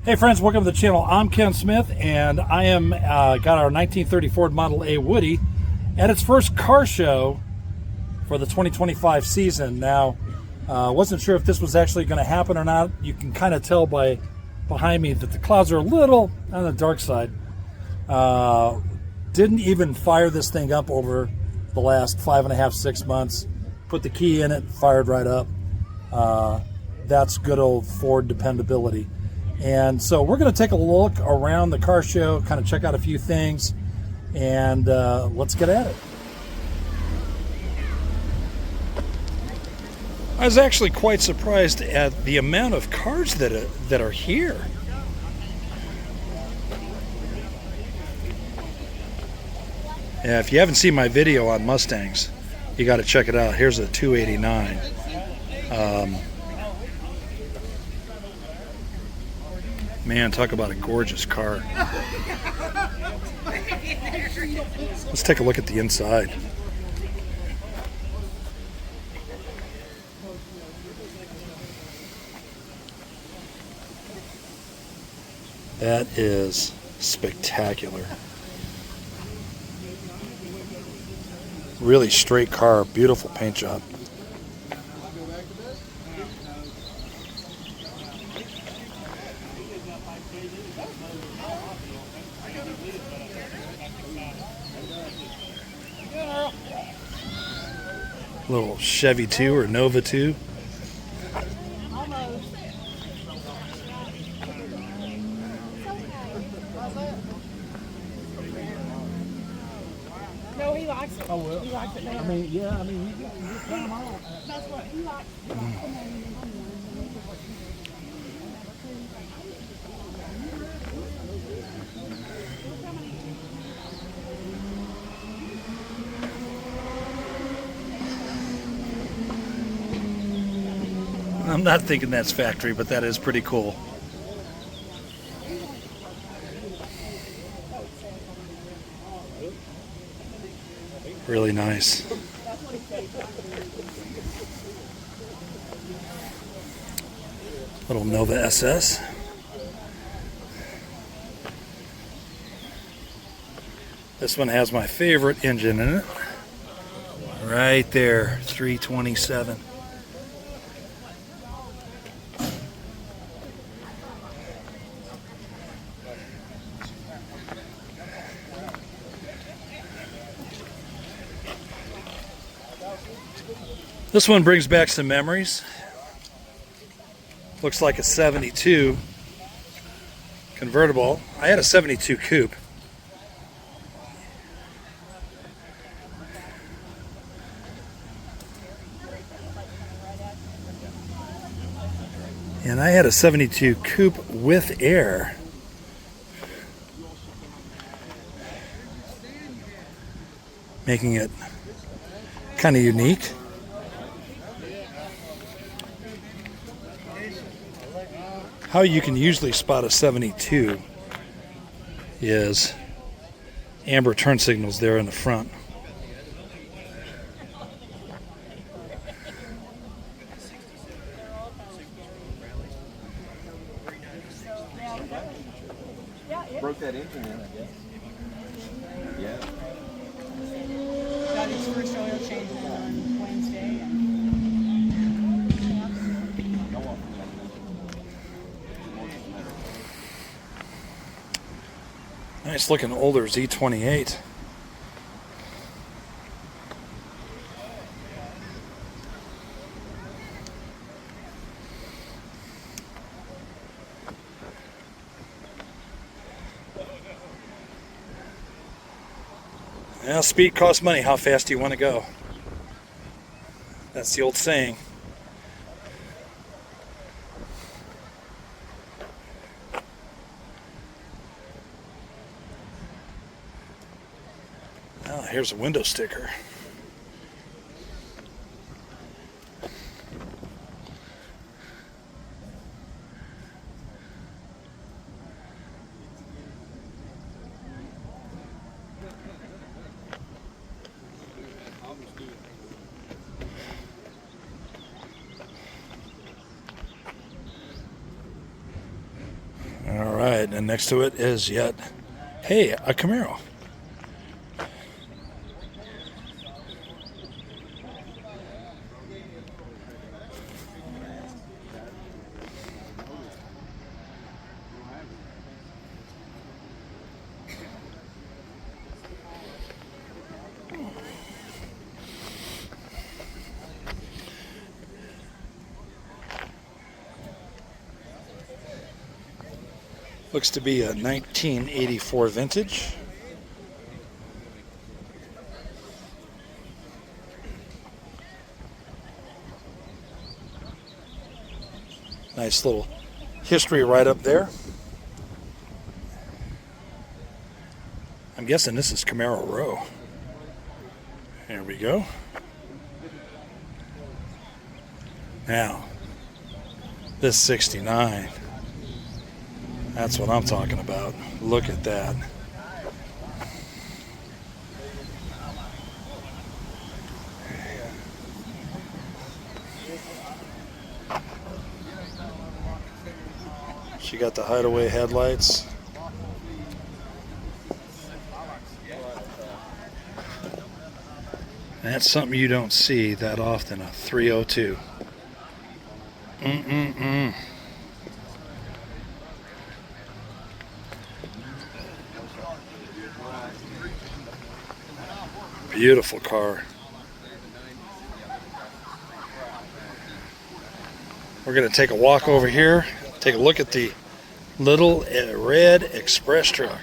Hey friends, welcome to the channel. I'm Ken Smith, and I am got our 1930 Ford Model A Woody at its first car show for the 2025 season. Now, wasn't sure if this was actually going to happen or not. You can kind of tell by behind me that the clouds are a little on the dark side. Didn't even fire this thing up over the last 5.5, 6 months. Put the key in it, fired right up. That's good old Ford dependability. And so we're going to take a look around the car show, kind of check out a few things, and let's get at it. I was actually quite surprised at the amount of cars that are here. Yeah, if you haven't seen my video on Mustangs, you got to check it out. Here's a 289. Man, talk about a gorgeous car. Let's take a look at the inside. That is spectacular. Really straight car, beautiful paint job. Little Chevy 2 or Nova 2. No, he likes it. Oh, well. He likes it now. I mean, yeah, I mean, you come on. That's what he likes. I'm not thinking that's factory, but that is pretty cool. Really nice. Little Nova SS. This one has my favorite engine in it. Right there, 327. This one brings back some memories. Looks like a 72 convertible. I had a 72 coupe. And I had a 72 coupe with air. Making it kind of unique. How you can usually spot a 72 is amber turn signals there in the front. Broke that engine in, I guess. Yeah. Got his first oil change on Wednesday. Nice looking older Z28. Well, speed costs money. How fast do you want to go? That's the old saying. Oh, here's a window sticker. All right, and next to it is yet, hey, a Camaro. Looks to be a 1984 vintage. Nice little history right up there. I'm guessing this is Camaro Row. Here we go. Now, this 69. That's what I'm talking about. Look at that. She got the hideaway headlights. That's something you don't see that often, a 302. Beautiful car. We're going to take a walk over here, take a look at the little red express truck.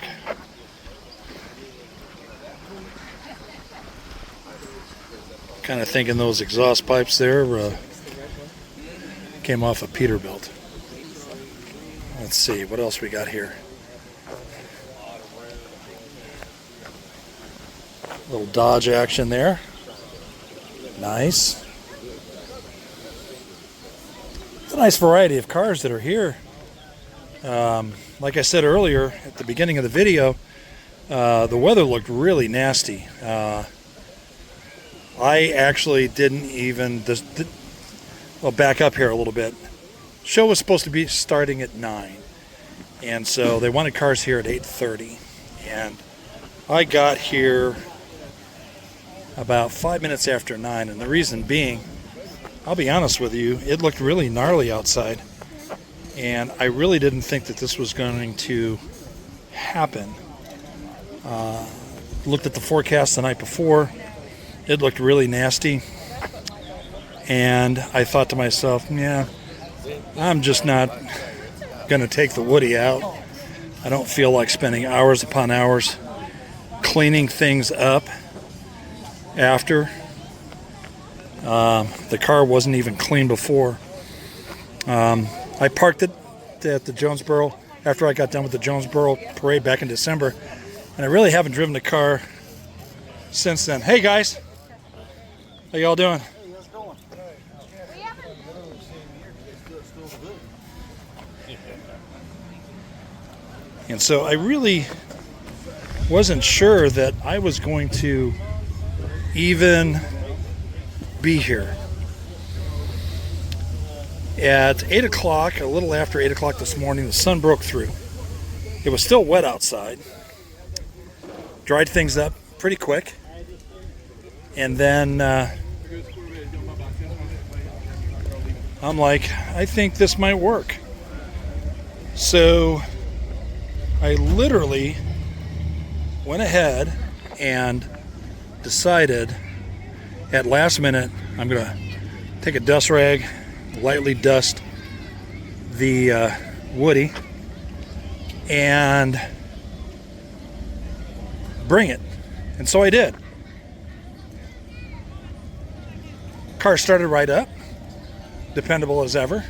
Kind of thinking those exhaust pipes there came off a Peterbilt. Let's see, what else we got here? Little Dodge action there. Nice. It's a nice variety of cars that are here. Like I said earlier at the beginning of the video, the weather looked really nasty. I actually didn't even... Well, back up here a little bit. Show was supposed to be starting at 9. And so they wanted cars here at 8:30. And I got here about 5 minutes after 9. And the reason being, I'll be honest with you, it looked really gnarly outside. And I really didn't think that this was going to happen. Looked at the forecast the night before. It looked really nasty. And I thought to myself, yeah, I'm just not going to take the Woody out. I don't feel like spending hours upon hours cleaning things up after. The car wasn't even clean before. I parked it at the Jonesboro after I got done with the Jonesboro parade back in December, and I really haven't driven the car since then. Hey guys, how y'all doing? And so I really wasn't sure that I was going to even be here. At 8 o'clock, a little after 8 o'clock this morning, the sun broke through. It was still wet outside. Dried things up pretty quick. And then I'm like, I think this might work. So I literally went ahead and decided at last minute I'm going to take a dust rag, lightly dust the Woody, and bring it. And so I did. Car started right up, dependable as ever,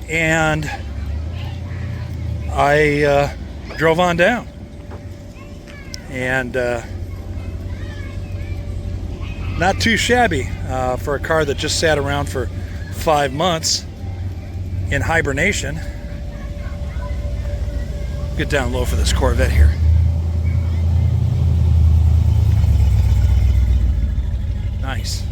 and I drove on down. And not too shabby for a car that just sat around for 5 months in hibernation. Get down low for this Corvette here. Nice.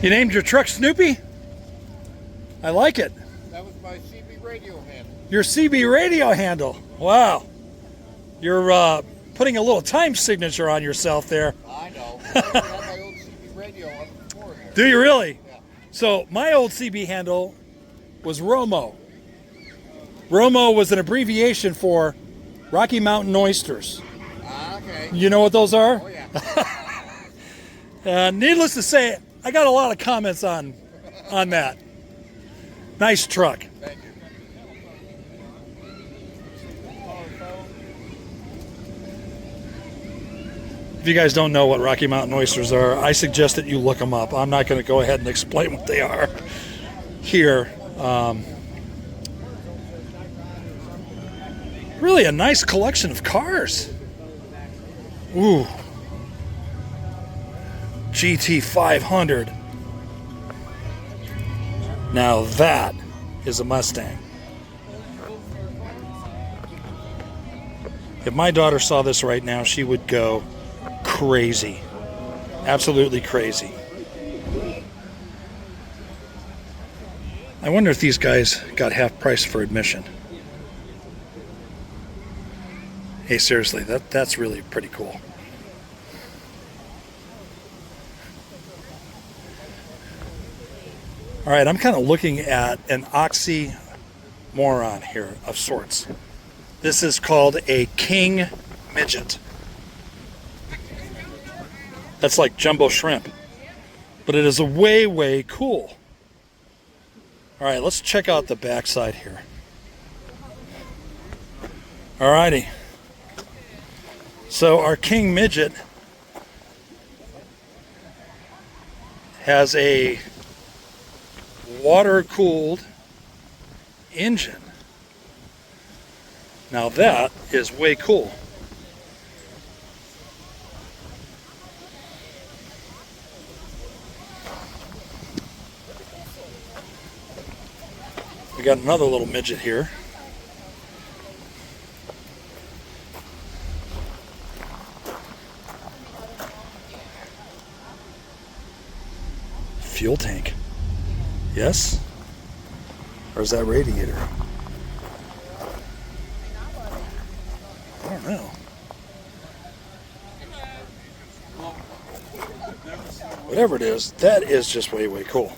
You named your truck Snoopy? I like it. That was my CB radio handle. Your CB radio handle. Wow. You're putting a little time signature on yourself there. I know. I have my old CB radio on the floor here. Do you really? Yeah. So my old CB handle was Romo. Romo was an abbreviation for Rocky Mountain Oysters. Okay. You know what those are? Oh, yeah. Needless to say, I got a lot of comments on that. Nice truck. Thank you. If you guys don't know what Rocky Mountain Oysters are, I suggest that you look them up. I'm not going to go ahead and explain what they are here. Really a nice collection of cars. Ooh. GT 500. Now that is a Mustang. If my daughter saw this right now, she would go crazy. Absolutely crazy. I wonder if these guys got half price for admission. Hey, seriously, that's really pretty cool. All right, I'm kind of looking at an oxymoron here of sorts. This is called a king midget. That's like jumbo shrimp. But it is a way, way cool. All right, let's check out the backside here. All righty. So our king midget has a water-cooled engine. Now that is way cool. We got another little midget here. Fuel tank. Yes? Or is that radiator? I don't know. Whatever it is, that is just way, way cool.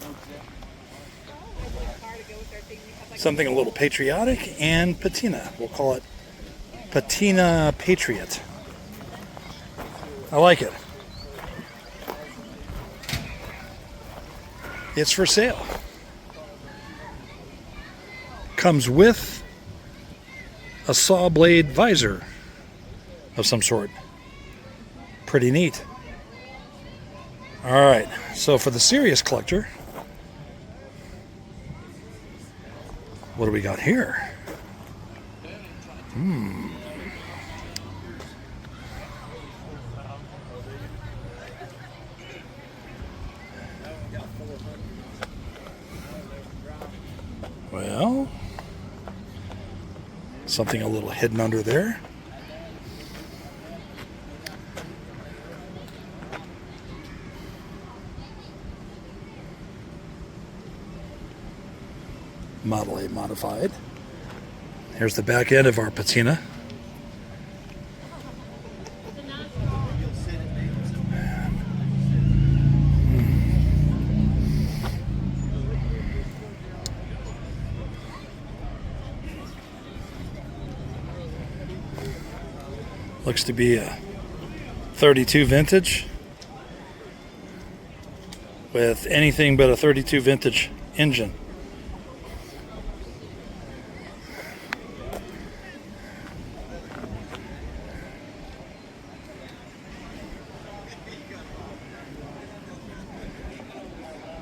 Something a little patriotic and patina. We'll call it Patina Patriot. I like it. It's for sale. Comes with a saw blade visor of some sort. Pretty neat. All right, so for the serious collector, what do we got here? Well, something a little hidden under there. Model A modified. Here's the back end of our patina. Looks to be a 32 vintage with anything but a 32 vintage engine.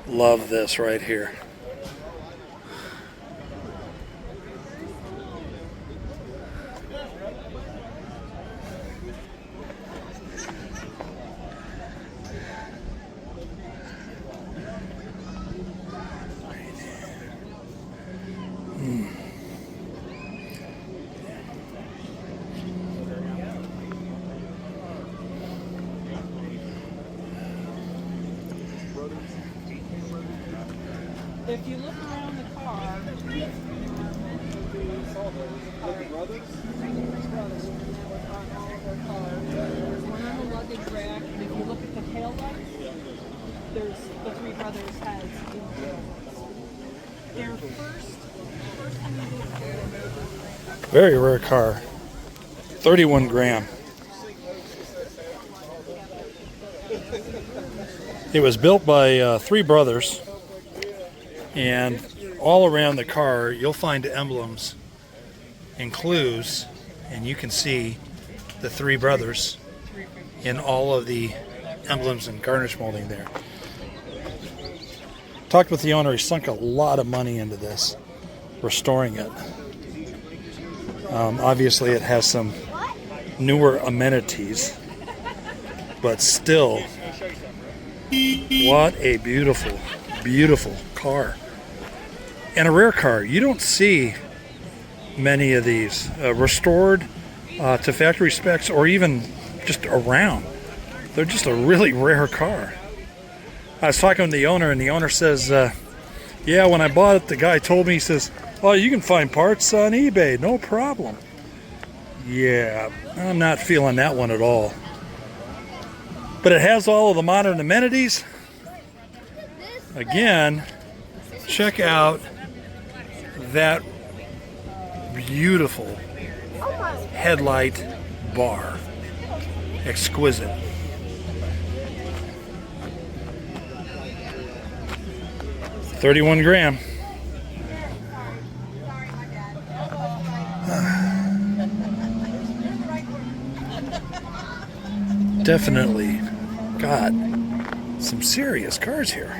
Love this right here. If you look around the car, there's one on the luggage rack, and if you look at the tail lights, there's the three brothers' heads. Their first time they did Very rare car. 31 gram. It was built by three brothers, and all around the car you'll find emblems and clues, and you can see the three brothers in all of the emblems and garnish molding there. Talked with the owner. He sunk a lot of money into this, restoring it. Obviously it has some newer amenities, but still, what a beautiful, beautiful car. And a rare car. You don't see many of these restored to factory specs or even just around. They're just a really rare car. I was talking to the owner, and the owner says, yeah, when I bought it, the guy told me, he says, oh, you can find parts on eBay, no problem. Yeah, I'm not feeling that one at all. But it has all of the modern amenities. Again, check out that beautiful headlight bar. Exquisite. $31 grand. Definitely got some serious cars here.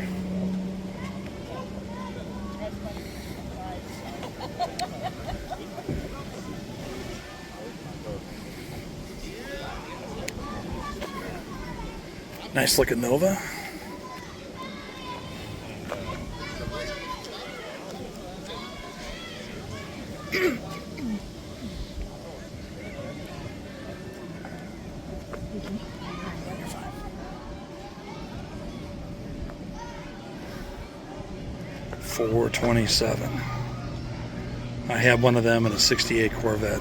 Nice looking Nova. $427. I had one of them in a '68 Corvette.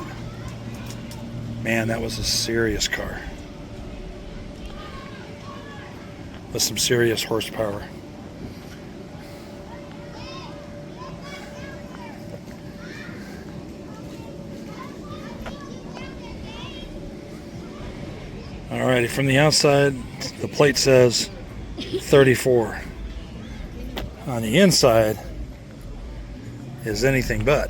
Man, that was a serious car with some serious horsepower. Alrighty, from the outside, the plate says 34. On the inside is anything but.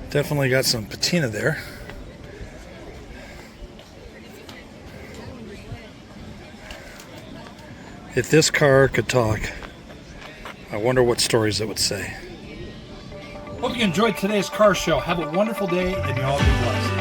Definitely got some patina there. If this car could talk, I wonder what stories it would say. Hope you enjoyed today's car show. Have a wonderful day, and you all be blessed.